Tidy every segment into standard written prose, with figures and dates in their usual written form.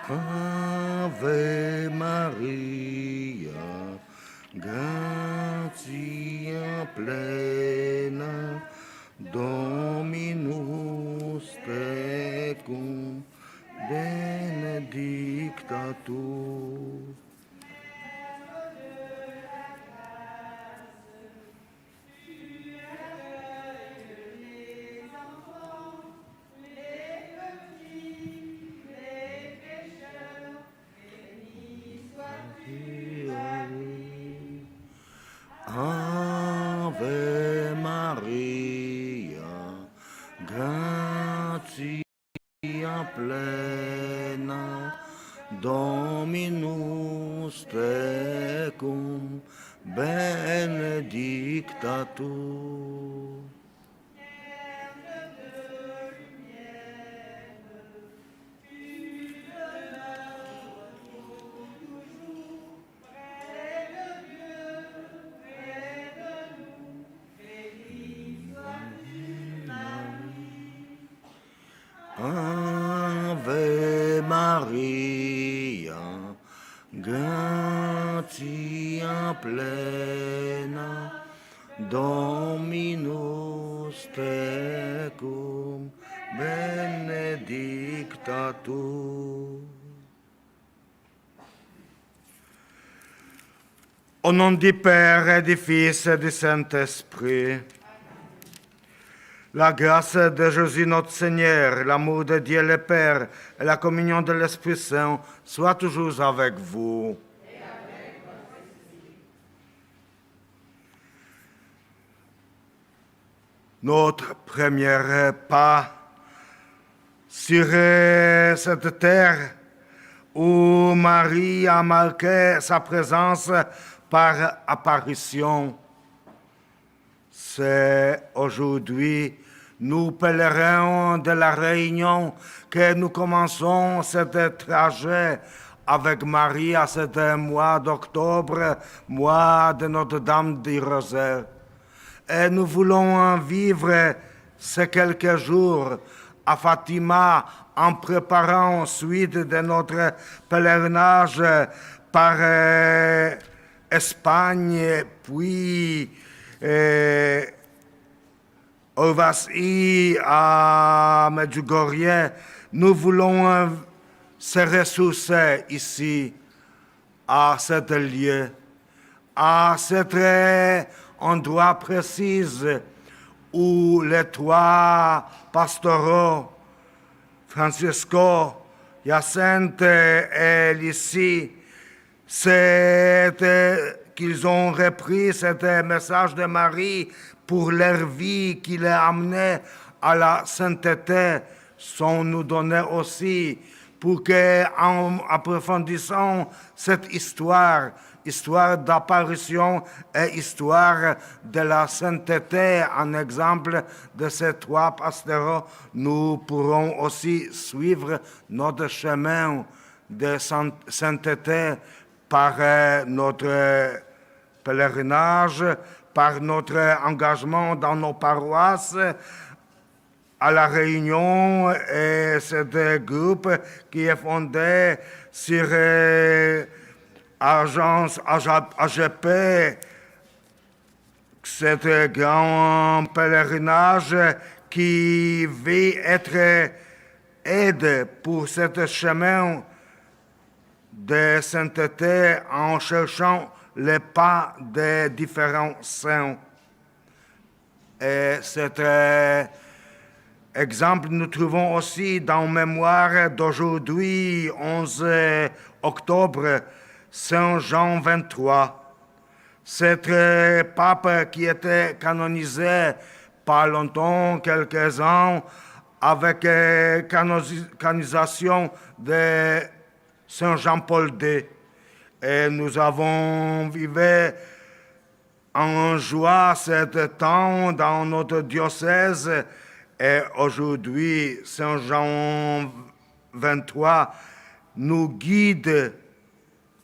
Ave Maria, gratia plena, Dominus tecum, benedicta tu. Ave Maria, gratia plena, Dominus tecum, benedicta tu. Ave Maria, gratia plena, Dominus tecum, benedicta tu. Au nom du Père et du Fils et du Saint-Esprit, la grâce de Jésus notre Seigneur, l'amour de Dieu le Père et la communion de l'Esprit Saint soient toujours avec vous. Notre premier pas sur cette terre où Marie a marqué sa présence par apparition, c'est aujourd'hui, nous pèlerins de la Réunion, que nous commençons ce trajet avec Marie à ce mois d'octobre, mois de Notre-Dame du Rosaire. Et nous voulons vivre ces quelques jours à Fatima en préparant ensuite de notre pèlerinage par Espagne, puis Ovasi à Medjugorje. Nous voulons se ressourcer ici, à cet lieu, à cet endroit précis où les trois pastoraux, Francisco, Hyacinthe et Lucie, c'est qu'ils ont repris ce message de Marie pour leur vie qui les amenait à la sainteté, sont nous donnés aussi pour qu'en approfondissant cette histoire d'apparition et histoire de la sainteté, en exemple de ces trois pastoraux, nous pourrons aussi suivre notre chemin de sainteté par notre pèlerinage, par notre engagement dans nos paroisses, à la Réunion, et ce groupe qui est fondé sur agence AGP, cet grand pèlerinage qui veut être aide pour ce chemin de sainteté en cherchant les pas des différents saints. Et cet exemple, nous trouvons aussi dans Mémoire d'aujourd'hui, 11 octobre, Saint Jean XXIII. Cet pape qui était canonisé pas longtemps, quelques ans, avec canonisation de Saint Jean-Paul II. Et nous avons vécu en joie ce temps dans notre diocèse. Et aujourd'hui, Saint Jean XXIII nous guide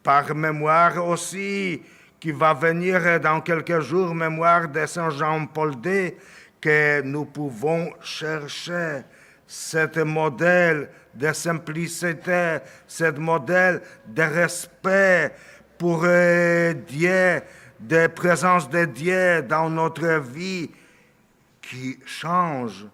par mémoire aussi, qui va venir dans quelques jours, mémoire de Saint Jean-Paul II, que nous pouvons chercher ce modèle de simplicité, ce modèle de respect pour Dieu, de présence de Dieu dans notre vie qui change.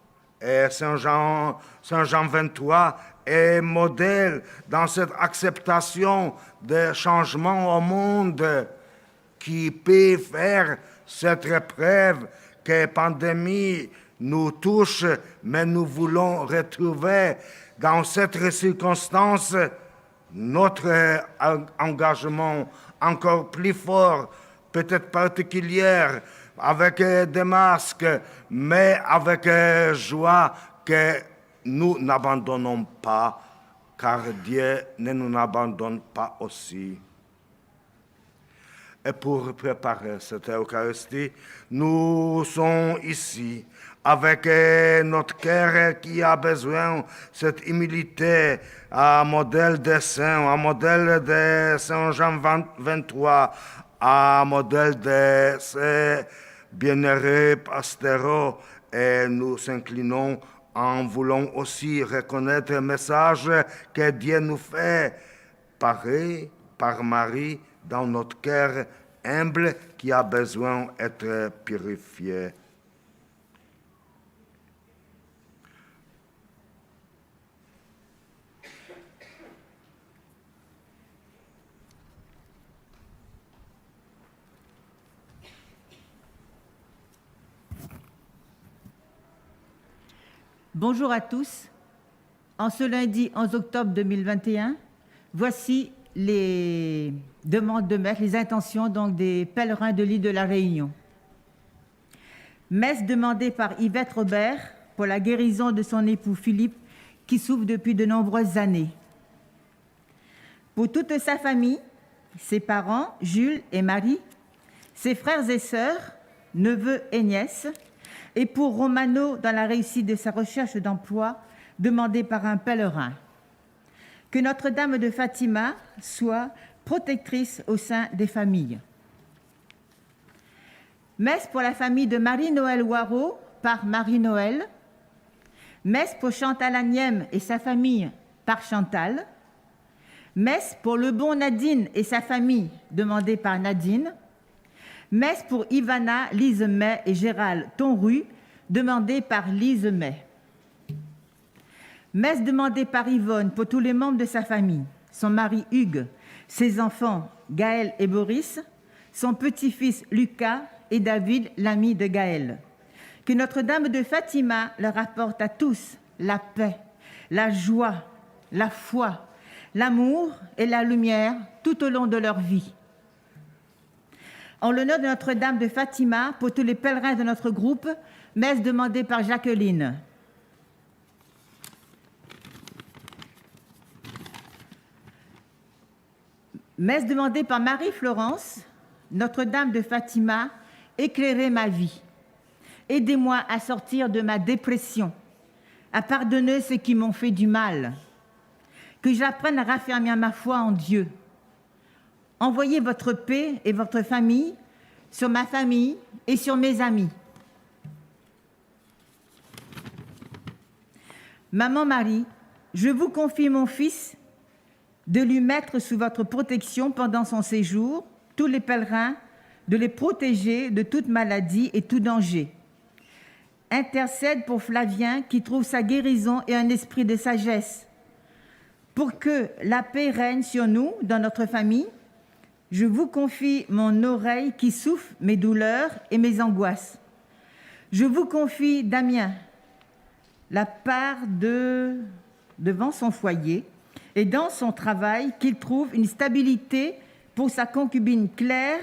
Et Saint Jean 23 est modèle dans cette acceptation de changement au monde qui peut faire cette épreuve que la pandémie nous touche, mais nous voulons retrouver dans cette circonstance notre engagement encore plus fort, peut-être particulier, avec des masques, mais avec joie que nous n'abandonnons pas, car Dieu ne nous abandonne pas aussi. Et pour préparer cette Eucharistie, nous sommes ici avec notre cœur qui a besoin de cette humilité, un modèle de saint, un modèle de Saint Jean 23, un modèle de ces bienheureux pastoraux. Et nous s'inclinons en voulant aussi reconnaître le message que Dieu nous fait, pareil par Marie, dans notre cœur humble qui a besoin d'être purifié. Bonjour à tous. En ce lundi 11 octobre 2021, voici les demandes de messe, les intentions donc des pèlerins de l'île de la Réunion. Messe demandée par Yvette Robert pour la guérison de son époux Philippe qui souffre depuis de nombreuses années. Pour toute sa famille, ses parents, Jules et Marie, ses frères et sœurs, neveux et nièces, et pour Romano dans la réussite de sa recherche d'emploi demandée par un pèlerin. Que Notre-Dame de Fatima soit protectrice au sein des familles. Messe pour la famille de Marie-Noël Waro par Marie-Noël. Messe pour Chantal Agnème et sa famille par Chantal. Messe pour le bon Nadine et sa famille demandée par Nadine. Messe pour Ivana, Lise May et Gérald Tonru demandée par Lise May. Messe demandée par Yvonne pour tous les membres de sa famille, son mari Hugues, ses enfants Gaël et Boris, son petit-fils Lucas et David, l'ami de Gaël. Que Notre-Dame de Fatima leur apporte à tous la paix, la joie, la foi, l'amour et la lumière tout au long de leur vie. En l'honneur de Notre-Dame de Fatima, pour tous les pèlerins de notre groupe, messe demandée par Jacqueline. Messe demandée par Marie-Florence, Notre-Dame de Fatima, éclairez ma vie. Aidez-moi à sortir de ma dépression, à pardonner ceux qui m'ont fait du mal, que j'apprenne à raffermir ma foi en Dieu. Envoyez votre paix et votre famille sur ma famille et sur mes amis. Maman Marie, je vous confie mon fils, de lui mettre sous votre protection pendant son séjour, tous les pèlerins, de les protéger de toute maladie et tout danger. Intercède pour Flavien qui trouve sa guérison et un esprit de sagesse. Pour que la paix règne sur nous, dans notre famille, je vous confie mon oreille qui souffle mes douleurs et mes angoisses. Je vous confie Damien, la part devant son foyer et dans son travail, qu'il trouve une stabilité pour sa concubine Claire,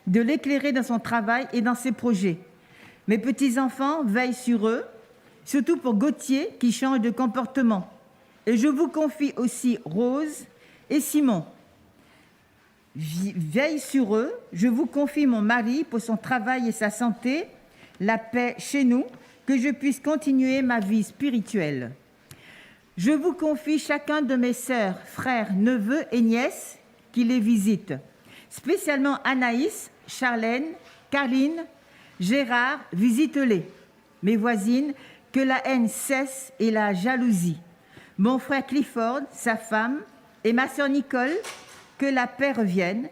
de l'éclairer dans son travail et dans ses projets. Mes petits-enfants veillent sur eux, surtout pour Gauthier qui change de comportement. Et je vous confie aussi Rose et Simon. Veille sur eux, je vous confie mon mari pour son travail et sa santé, la paix chez nous, que je puisse continuer ma vie spirituelle. Je vous confie chacun de mes sœurs, frères, neveux et nièces qui les visitent, spécialement Anaïs, Charlène, Karine, Gérard, visite-les. Mes voisines, que la haine cesse et la jalousie. mon frère Clifford, sa femme et ma sœur Nicole, que la paix revienne,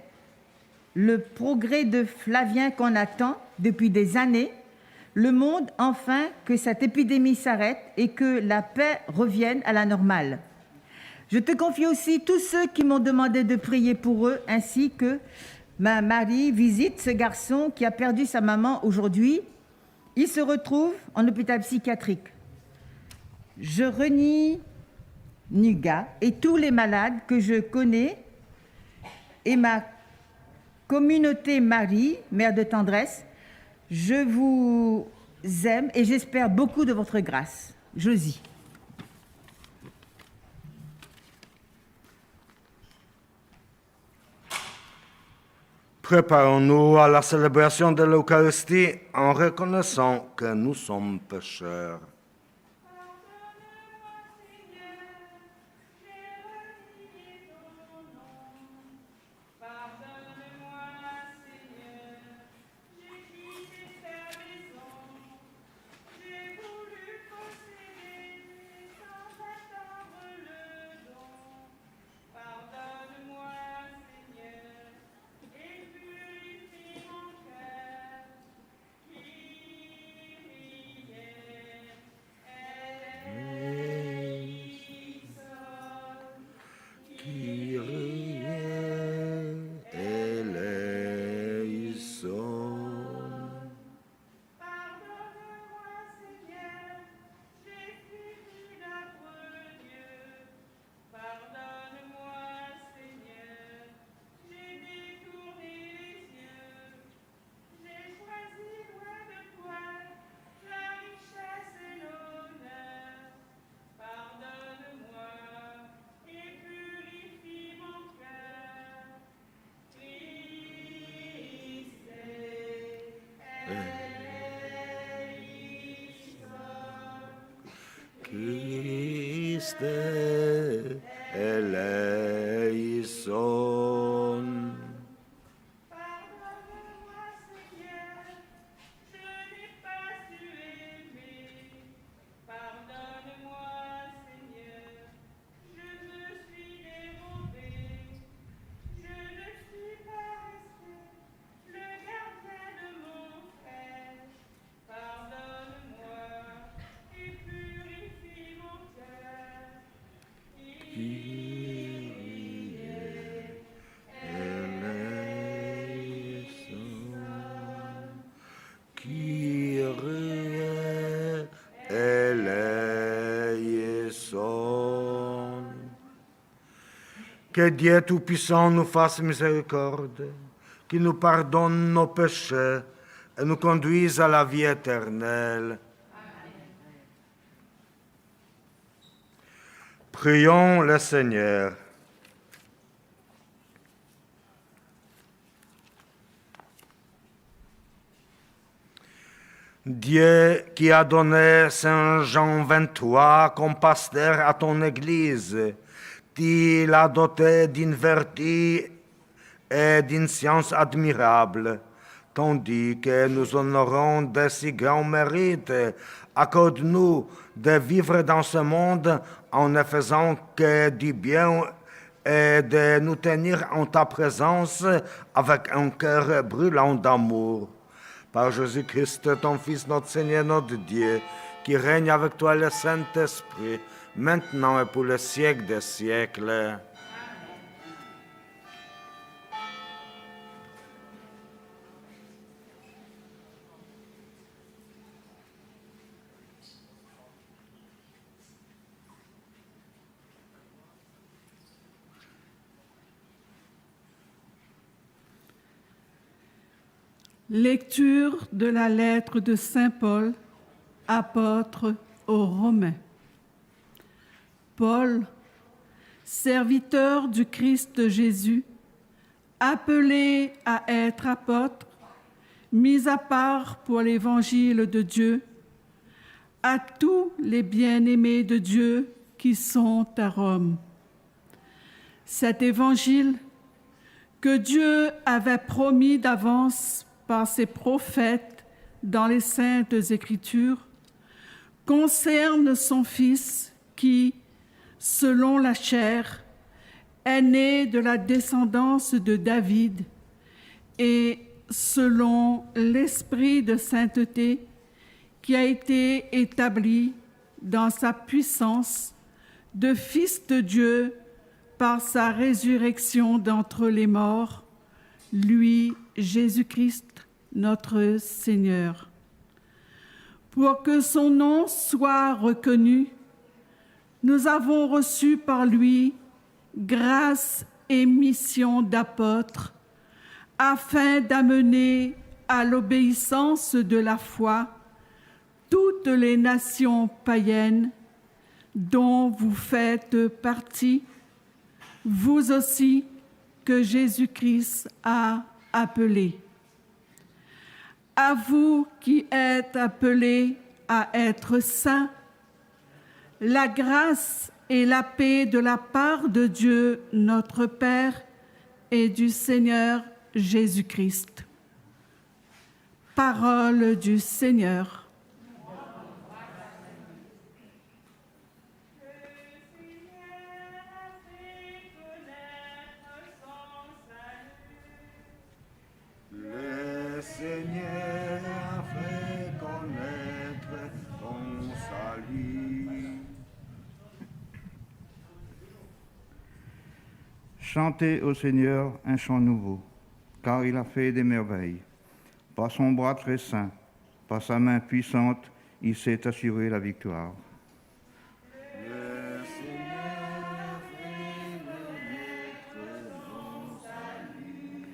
le progrès de Flavien qu'on attend depuis des années, le monde enfin que cette épidémie s'arrête et que la paix revienne à la normale. Je te confie aussi tous ceux qui m'ont demandé de prier pour eux, ainsi que ma Marie visite ce garçon qui a perdu sa maman aujourd'hui. Il se retrouve en hôpital psychiatrique. Je renie Nuga et tous les malades que je connais et ma communauté Marie, mère de tendresse. Je vous aime et j'espère beaucoup de votre grâce. Josie. Préparons-nous à la célébration de l'Eucharistie en reconnaissant que nous sommes pécheurs. Christe eleison. Pardonne-moi, Seigneur, je n'ai pas su aimer. Pardonne-moi, Seigneur, je me suis dérobé. Je ne suis pas resté le gardien de mon frère. Pardonne-moi et purifie mon cœur. Que Dieu Tout-Puissant nous fasse miséricorde, qu'il nous pardonne nos péchés et nous conduise à la vie éternelle. Prions le Seigneur. Dieu qui a donné Saint Jean 23 comme pasteur à ton Église, tu l'as doté d'une vertu et d'une science admirable, tandis que nous honorons de si grands mérites. Accorde-nous de vivre dans ce monde en ne faisant que du bien et de nous tenir en ta présence avec un cœur brûlant d'amour. Par Jésus-Christ, ton Fils, notre Seigneur, notre Dieu, qui règne avec toi le Saint-Esprit, maintenant et pour le siècle des siècles. Lecture de la lettre de Saint Paul, apôtre aux Romains. Paul, serviteur du Christ Jésus, appelé à être apôtre, mis à part pour l'évangile de Dieu, à tous les bien-aimés de Dieu qui sont à Rome. Cet évangile que Dieu avait promis d'avance par ses prophètes dans les Saintes Écritures, concerne son Fils qui, selon la chair, est né de la descendance de David et selon l'esprit de sainteté qui a été établi dans sa puissance de Fils de Dieu par sa résurrection d'entre les morts, lui, Jésus-Christ, notre Seigneur. Pour que son nom soit reconnu, nous avons reçu par lui grâce et mission d'apôtres, afin d'amener à l'obéissance de la foi toutes les nations païennes dont vous faites partie, vous aussi que Jésus-Christ a appelés. À vous qui êtes appelés à être saints, la grâce et la paix de la part de Dieu notre Père et du Seigneur Jésus-Christ. Parole du Seigneur. Le Seigneur a fait connaître ton salut. Chantez au Seigneur un chant nouveau, car il a fait des merveilles. Par son bras très saint, par sa main puissante, il s'est assuré la victoire. Le Seigneur a fait connaître ton salut.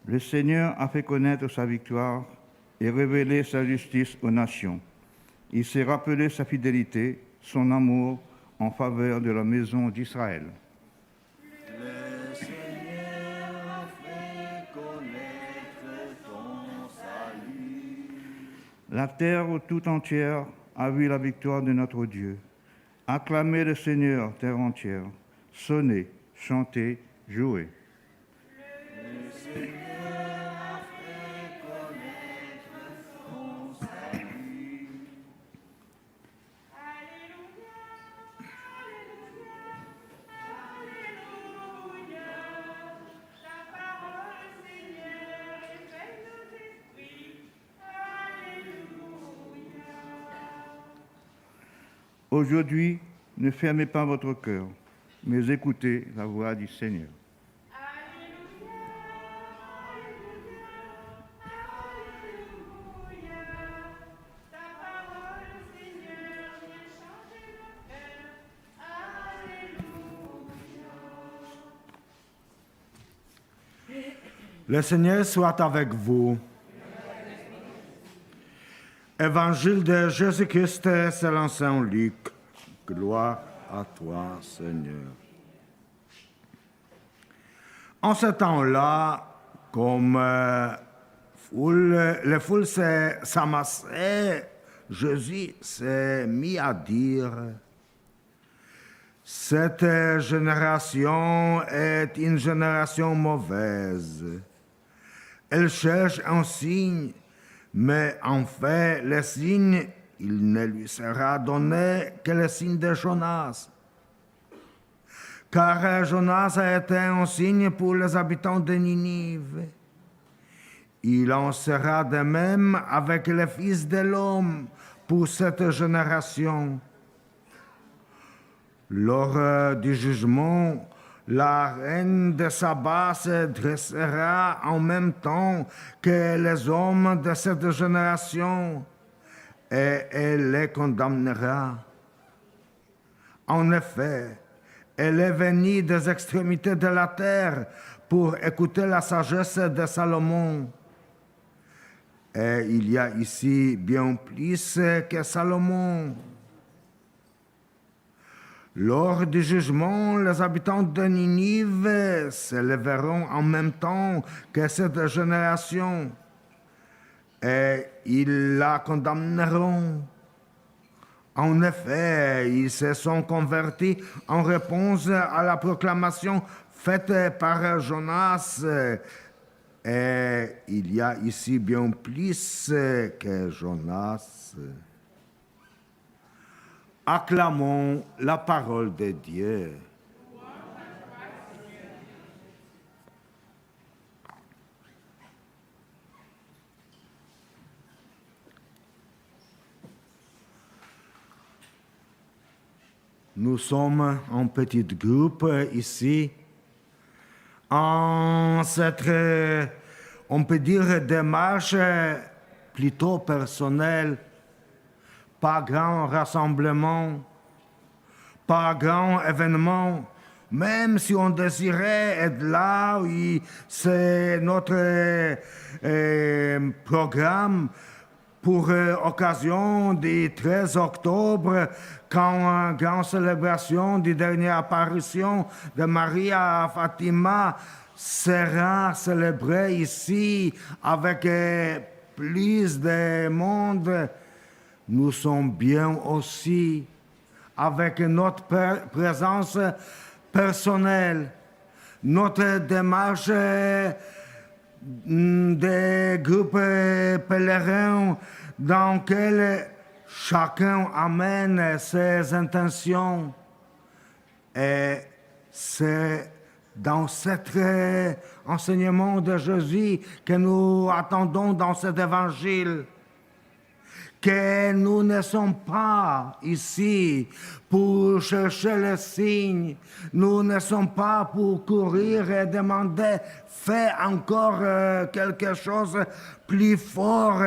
Le Seigneur a fait connaître sa victoire et révélé sa justice aux nations. Il s'est rappelé sa fidélité, son amour en faveur de la maison d'Israël. Le Seigneur a fait connaître ton salut. La terre tout entière a vu la victoire de notre Dieu. Acclamez le Seigneur, terre entière. Sonnez, chantez, jouez. Le Seigneur a fait connaître ton salut. Alléluia, Alléluia, Alléluia. Ta parole, Seigneur, est pleine d'esprit. Alléluia. Aujourd'hui, ne fermez pas votre cœur, mais écoutez la voix du Seigneur. Alléluia, Alléluia, Alléluia. Ta parole, Seigneur, vient changer nos cœurs. Alléluia. Le Seigneur soit avec vous. Évangile de Jésus-Christ selon saint Luc. Gloire à toi, Seigneur. En ce temps-là, comme les foules s'amassaient, Jésus s'est mis à dire: cette génération est une génération mauvaise. Elle cherche un signe, mais en fait, le signe, il ne lui sera donné que le signe de Jonas. Car Jonas a été un signe pour les habitants de Ninive. Il en sera de même avec le Fils de l'homme pour cette génération. Lors du jugement, la reine de Saba se dressera en même temps que les hommes de cette génération et elle les condamnera. En effet, elle est venue des extrémités de la terre pour écouter la sagesse de Salomon. Et il y a ici bien plus que Salomon. Lors du jugement, les habitants de Ninive se lèveront en même temps que cette génération et ils la condamneront. En effet, ils se sont convertis en réponse à la proclamation faite par Jonas. Et il y a ici bien plus que Jonas. Acclamons la parole de Dieu. Nous sommes en petit groupe ici, en cette, on peut dire, démarche plutôt personnelle, pas grand rassemblement, pas grand événement, même si on désirait être là, oui, c'est notre programme pour occasion du 13 octobre, quand grande célébration de dernière apparition de Marie à Fatima sera célébrée ici avec plus de monde. Nous sommes bien aussi avec notre présence personnelle, notre démarche des groupes pèlerins dans lesquels chacun amène ses intentions. Et c'est dans cet enseignement de Jésus que nous attendons dans cet évangile, que nous ne sommes pas ici pour chercher les signes, nous ne sommes pas pour courir et demander fais encore quelque chose plus fort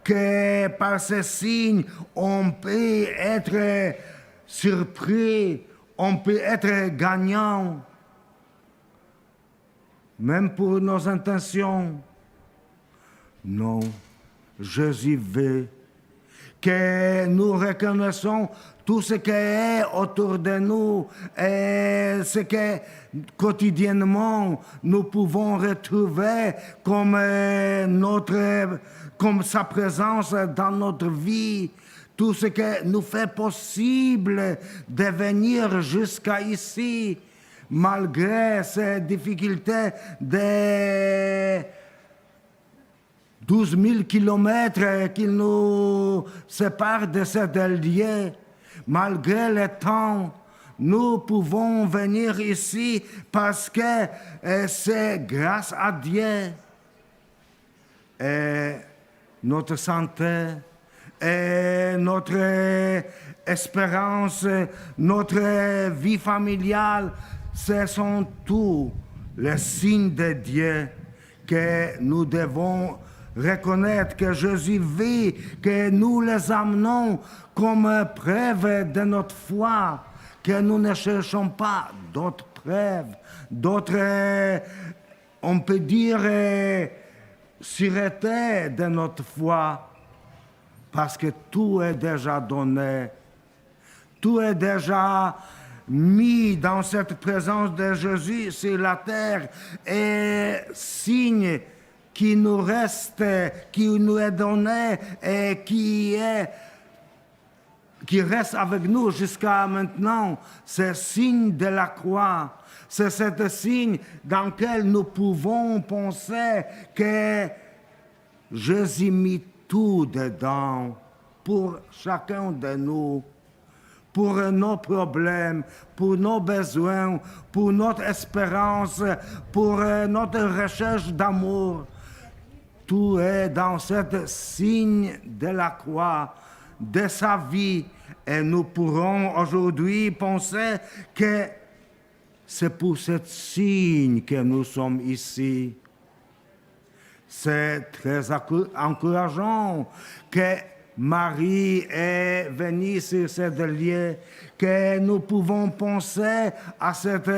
que par ces signes on peut être surpris, on peut être gagnant, même pour nos intentions. Non, Jésus veut que nous reconnaissons tout ce qui est autour de nous et ce que quotidiennement nous pouvons retrouver comme sa présence dans notre vie, tout ce qui nous fait possible de venir jusqu'à ici, malgré ces difficultés de 12 000 kilomètres qui nous séparent de cet lieu. Malgré le temps, nous pouvons venir ici parce que c'est grâce à Dieu. Et notre santé, et notre espérance, notre vie familiale, ce sont tous les signes de Dieu que nous devons reconnaître, que Jésus vit, que nous les amenons comme preuve de notre foi, que nous ne cherchons pas d'autres preuves, d'autres, on peut dire, sûreté de notre foi, parce que tout est déjà donné, tout est déjà mis dans cette présence de Jésus sur la terre, et signe qui nous reste, qui nous est donné et qui reste avec nous jusqu'à maintenant, c'est le signe de la croix. C'est ce signe dans lequel nous pouvons penser que Jésus mit tout dedans pour chacun de nous, pour nos problèmes, pour nos besoins, pour notre espérance, pour notre recherche d'amour. Tout est dans ce signe de la croix, de sa vie. Et nous pourrons aujourd'hui penser que c'est pour ce signe que nous sommes ici. C'est très encourageant que Marie est venue sur ce lieu, que nous pouvons penser à cette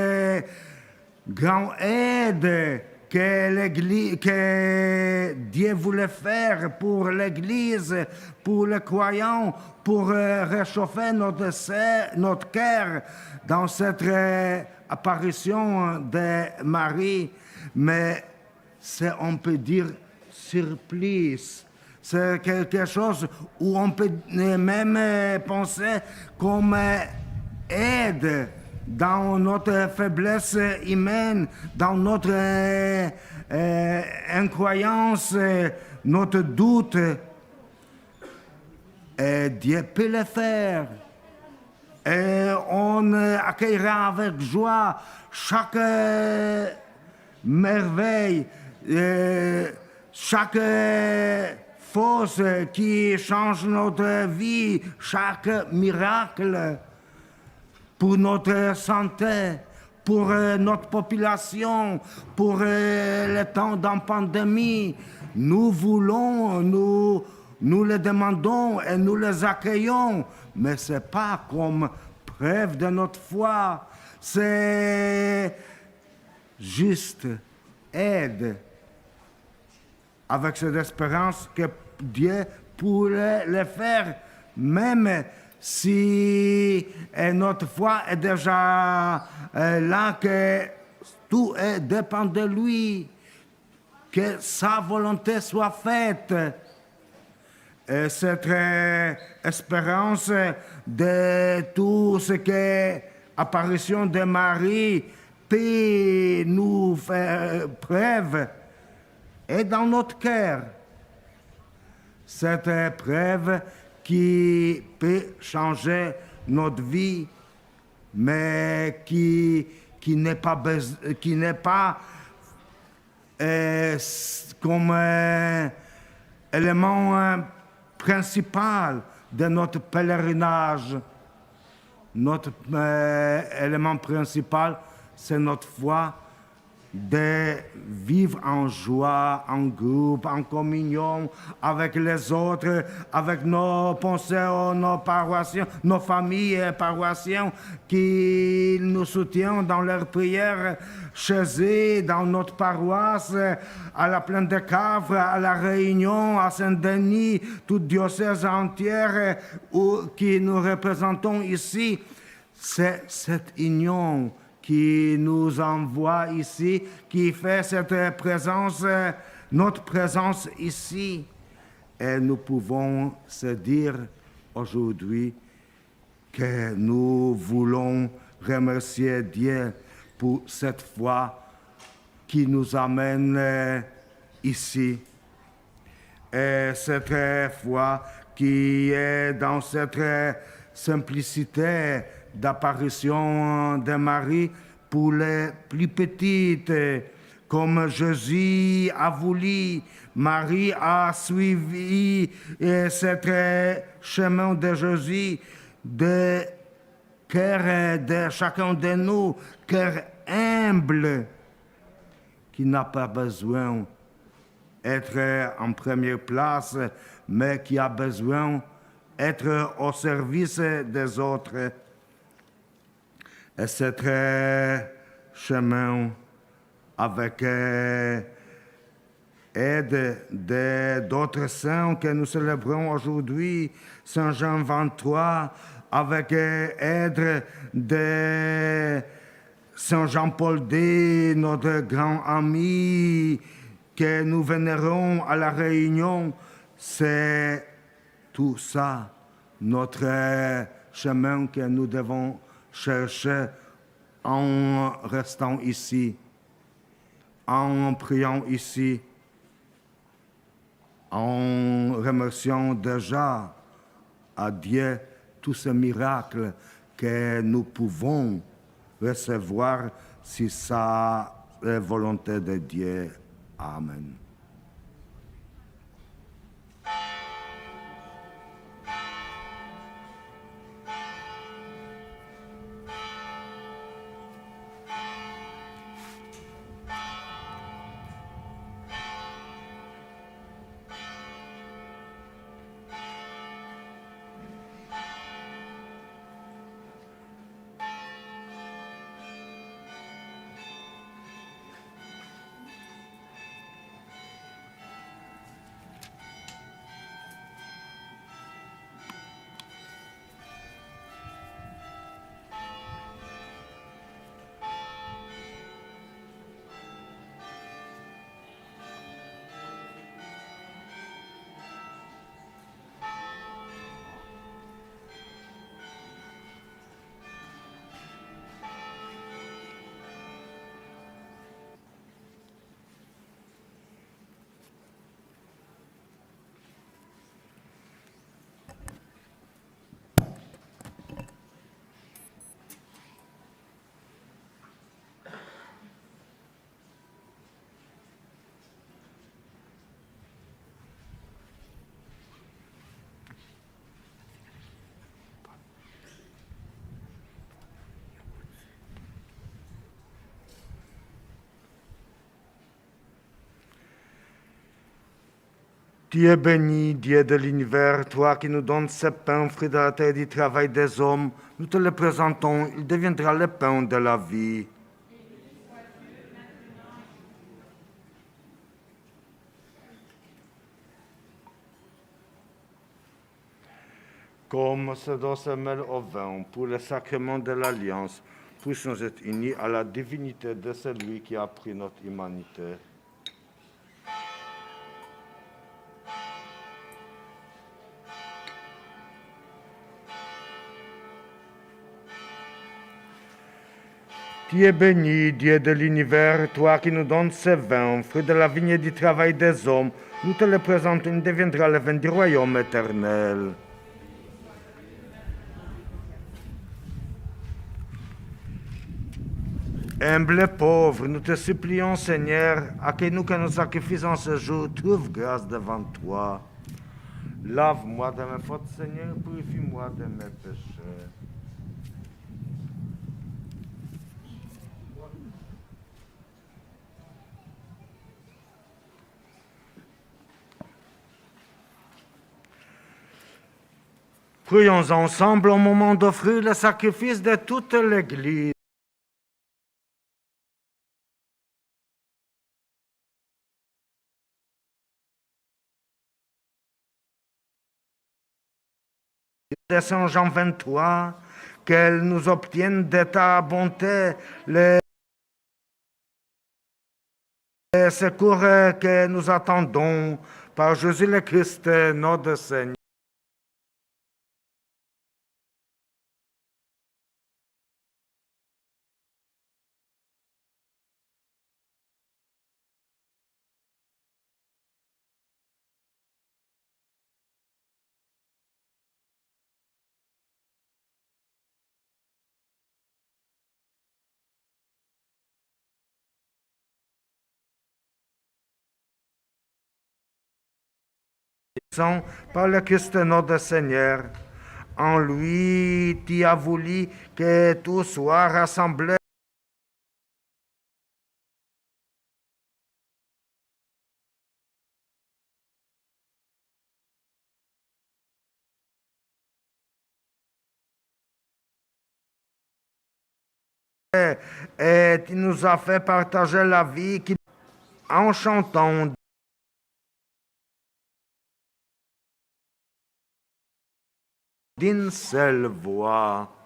grande aide que Dieu voulait faire pour l'Église, pour les croyants, pour réchauffer notre cœur dans cette apparition de Marie. Mais c'est, on peut dire, surprise. C'est quelque chose où on peut même penser comme aide dans notre faiblesse humaine, dans notre incroyance, notre doute. Et Dieu peut le faire. Et on accueillera avec joie chaque merveille, chaque force qui change notre vie, chaque miracle pour notre santé, pour notre population, pour le temps d'une pandémie. Nous voulons, nous les demandons et nous les accueillons, mais ce n'est pas comme preuve de notre foi, c'est juste aide avec cette espérance que Dieu pourrait le faire, même si notre foi est déjà là, que tout dépend de lui, que sa volonté soit faite. Et cette espérance de tout ce que l'apparition de Marie peut nous faire preuve est dans notre cœur. Cette preuve qui peut changer notre vie, mais qui n'est pas comme élément principal de notre pèlerinage. Notre élément principal, c'est notre foi, de vivre en joie, en groupe, en communion avec les autres, avec nos pensées, nos paroissiens, nos familles et paroissiens qui nous soutiennent dans leurs prières chez eux, dans notre paroisse, à la Plaine de Cavre, à La Réunion, à Saint-Denis, toute diocèse entière qui nous représentons ici. C'est cette union qui nous envoie ici, qui fait cette présence, notre présence ici. Et nous pouvons se dire aujourd'hui que nous voulons remercier Dieu pour cette foi qui nous amène ici. Et cette foi qui est dans cette simplicité d'apparition de Marie pour les plus petites, comme Jésus a voulu. Marie a suivi ce chemin de Jésus, de cœur de chacun de nous, cœur humble, qui n'a pas besoin d'être en première place, mais qui a besoin d'être au service des autres. Et c'est chemin avec aide d'autres saints que nous célébrons aujourd'hui, Saint Jean 23, avec aide de Saint Jean-Paul II, notre grand ami que nous vénérons à La Réunion. C'est tout ça, notre chemin que nous devons chercher en restant ici, en priant ici, en remerciant déjà à Dieu tous ces miracles que nous pouvons recevoir si c'est la volonté de Dieu. Amen. Tu es béni, Dieu de l'univers, toi qui nous donnes ce pain, fruit de la terre et du travail des hommes. Nous te le présentons, il deviendra le pain de la vie. Comme ce dos se mêle au vin pour le sacrement de l'Alliance, puissions être unis à la divinité de celui qui a pris notre humanité. Tu es béni, Dieu de l'univers, toi qui nous donnes ce vin, fruit de la vigne et du travail des hommes. Nous te le présentons, il deviendra le vin du royaume éternel. Humble et pauvre, nous te supplions, Seigneur, accueille-nous que nos sacrifices en ce jour trouvent grâce devant toi. Lave-moi de mes fautes, Seigneur, purifie-moi de mes péchés. Prions ensemble au moment d'offrir le sacrifice de toute l'Église. De Saint Jean 23, qu'elle nous obtienne de ta bonté les secours que nous attendons par Jésus le Christ, notre Seigneur. Par le Christ notre Seigneur, en lui, tu as voulu que tout soit rassemblé. Et tu nous as fait partager la vie en chantant d'une seule voix.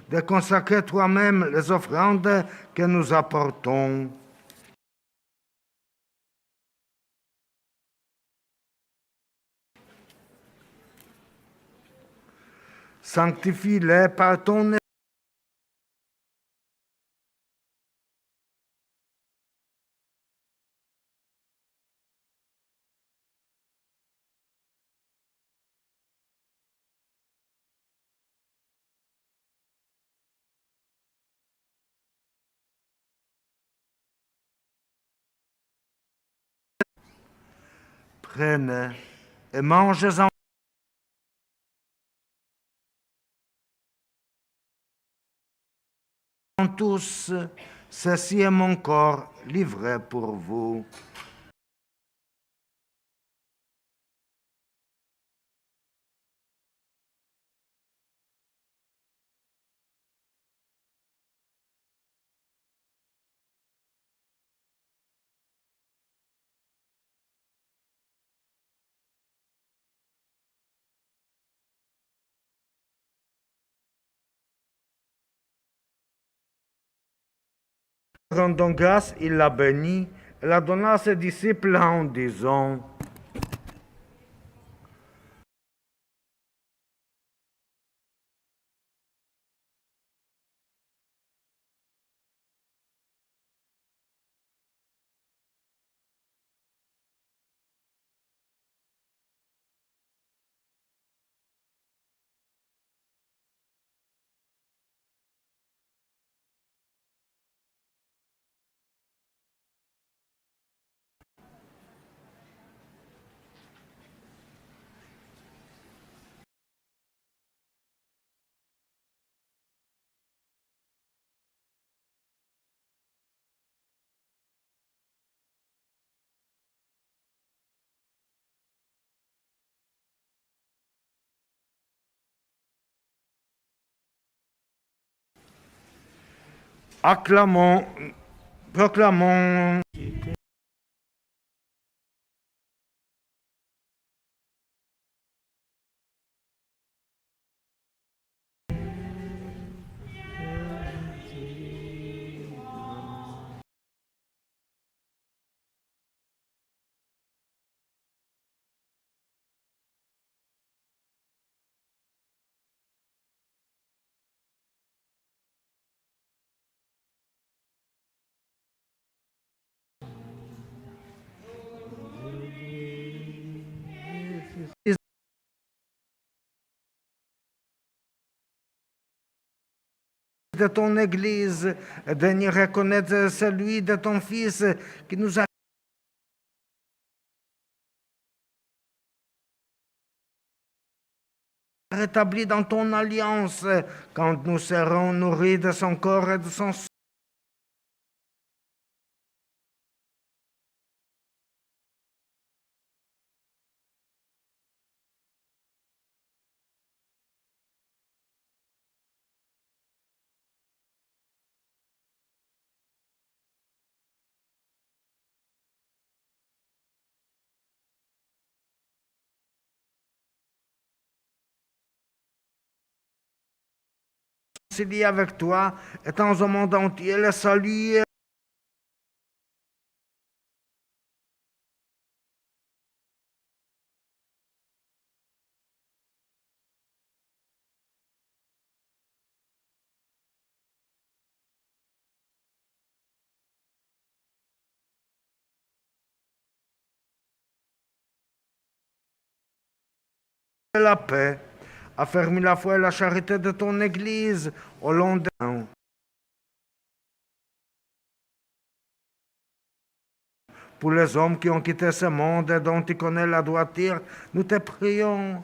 De consacrer toi-même les offrandes que nous apportons. Sanctifie-les par ton prenez et mangez-en tous. Ceci est mon corps livré pour vous. Rendant grâce, il la bénit et la donna à ses disciples en disant: Acclamons, proclamons de ton Église, de reconnaître celui de ton Fils qui nous a rétablis dans ton alliance quand nous serons nourris de son corps et de son sang. Réconcilié avec toi, étant au monde entier le salut. La paix, affermis la foi et la charité de ton Église au long des ans. Pour les hommes qui ont quitté ce monde et dont tu connais la droiture, nous te prions.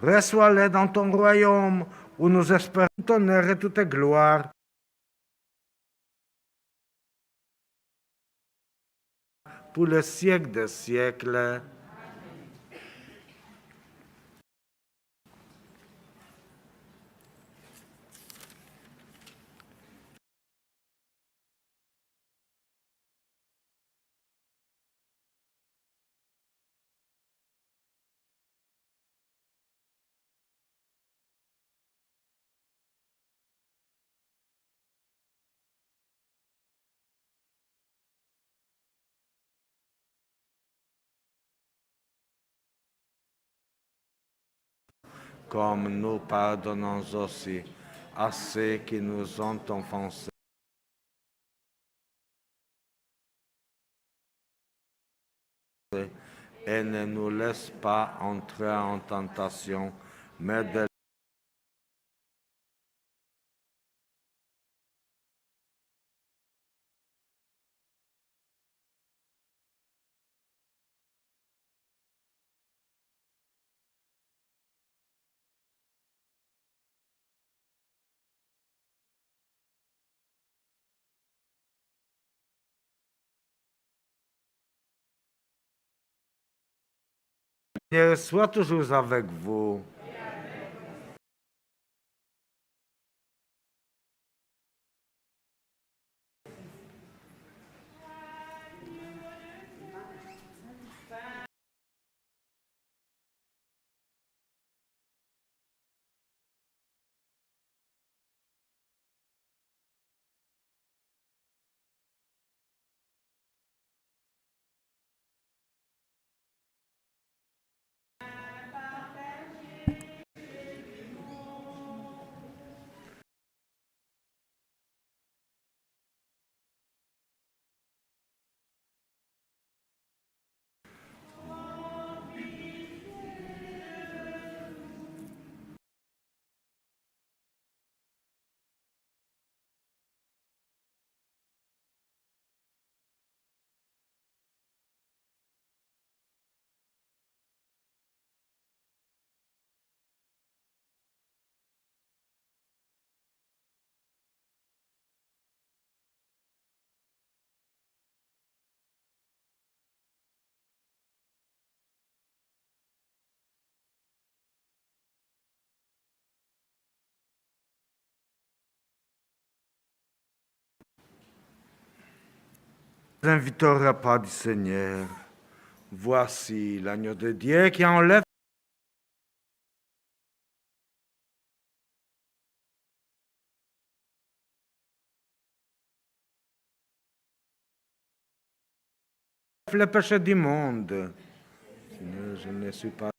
Reçois-les dans ton royaume où nous espérons ton honneur et toute gloire. Pour le siècle des siècles. Comme nous pardonnons aussi à ceux qui nous ont offensés. Et ne nous laisse pas entrer en tentation, mais de Seigneur soit toujours avec vous. Invite au repas du Seigneur. Voici l'agneau de Dieu qui enlève le péché du monde. Seigneur, je ne suis pas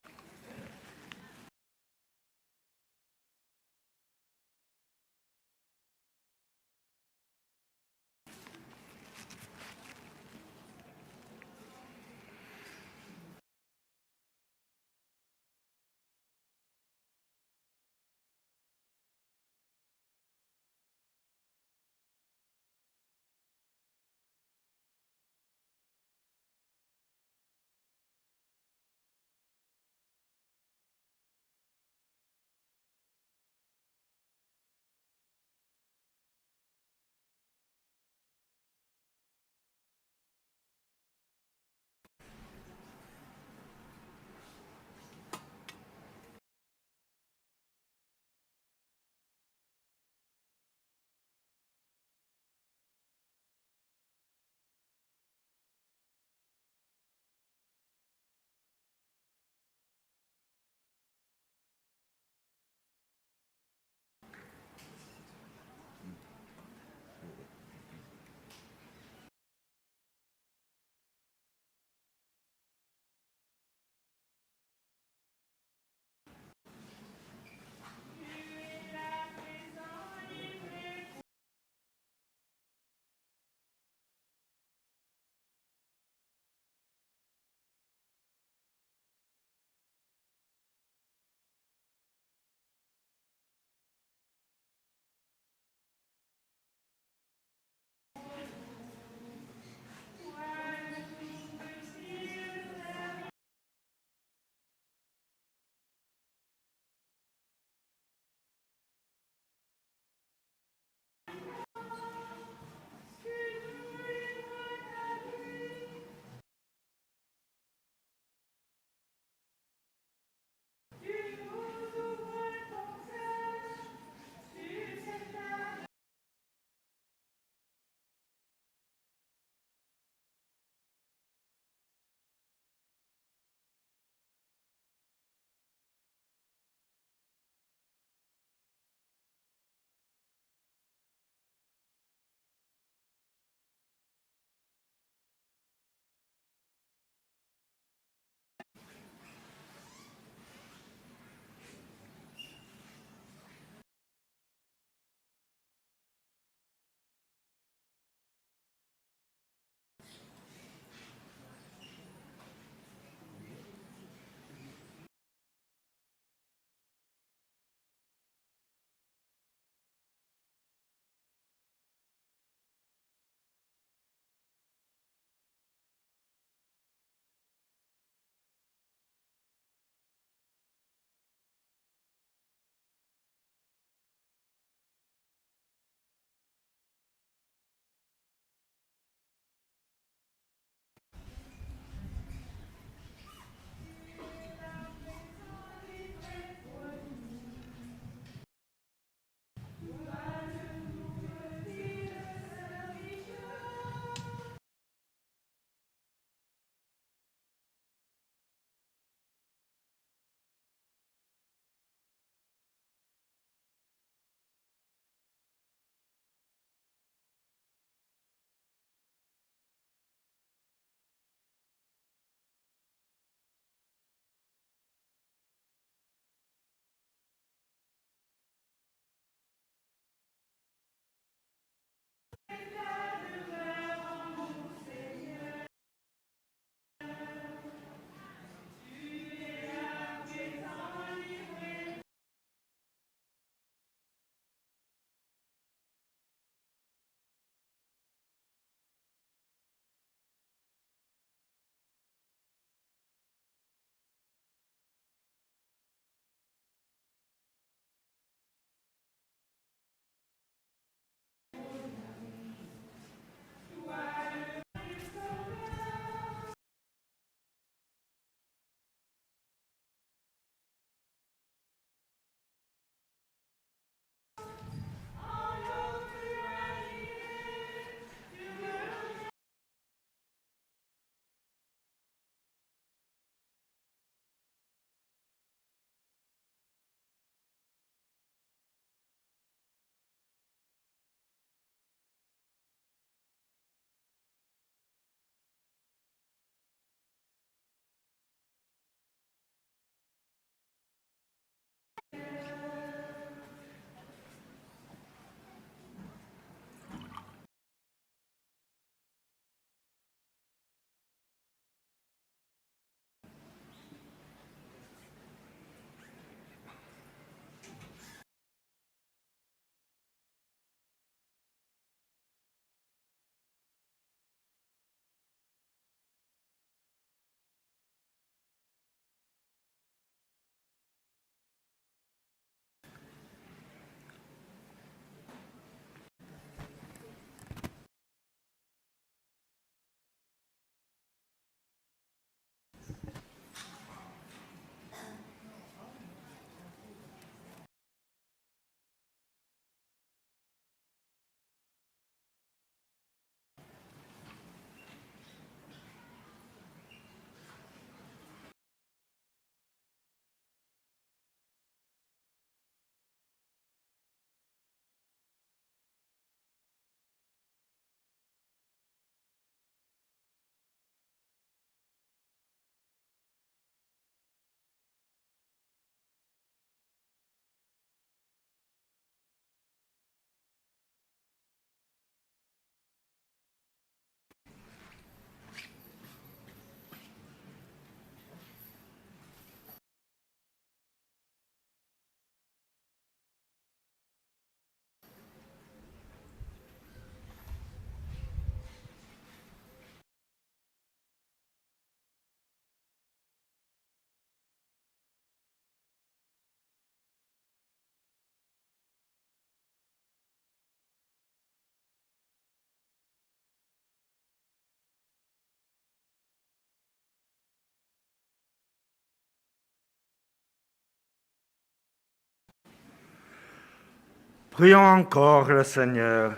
Prions encore le Seigneur.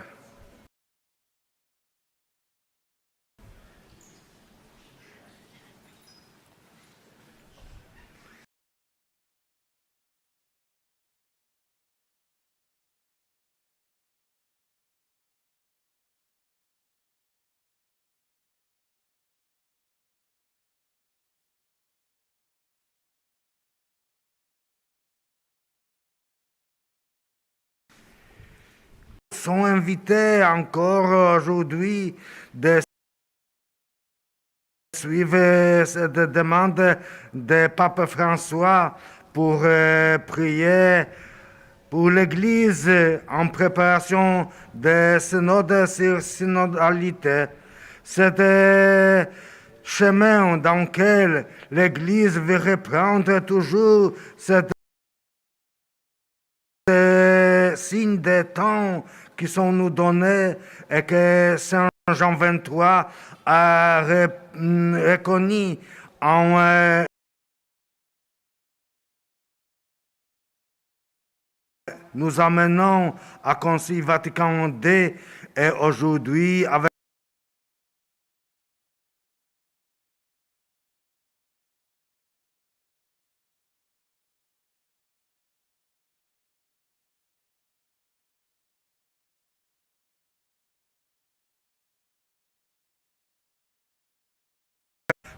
Sont invités encore aujourd'hui de suivre cette demande de Pape François pour prier pour l'Église en préparation de synode sur synodalité. C'est un chemin dans lequel l'Église veut reprendre toujours cette signes des temps qui sont nous donnés et que Saint Jean 23 a reconnu en nous amenant à Concile Vatican II et aujourd'hui avec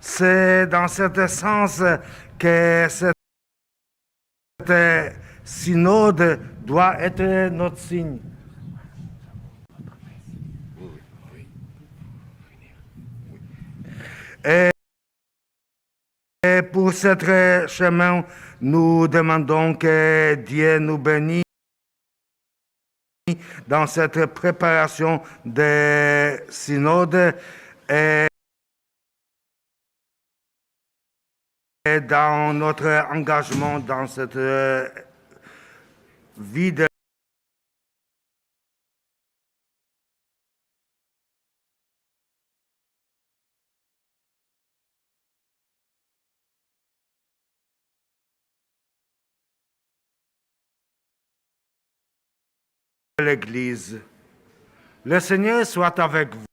c'est dans ce sens que cette synode doit être notre signe. Et pour ce chemin, nous demandons que Dieu nous bénisse dans cette préparation des synodes et dans notre engagement dans cette vie de l'Église. Le Seigneur soit avec vous.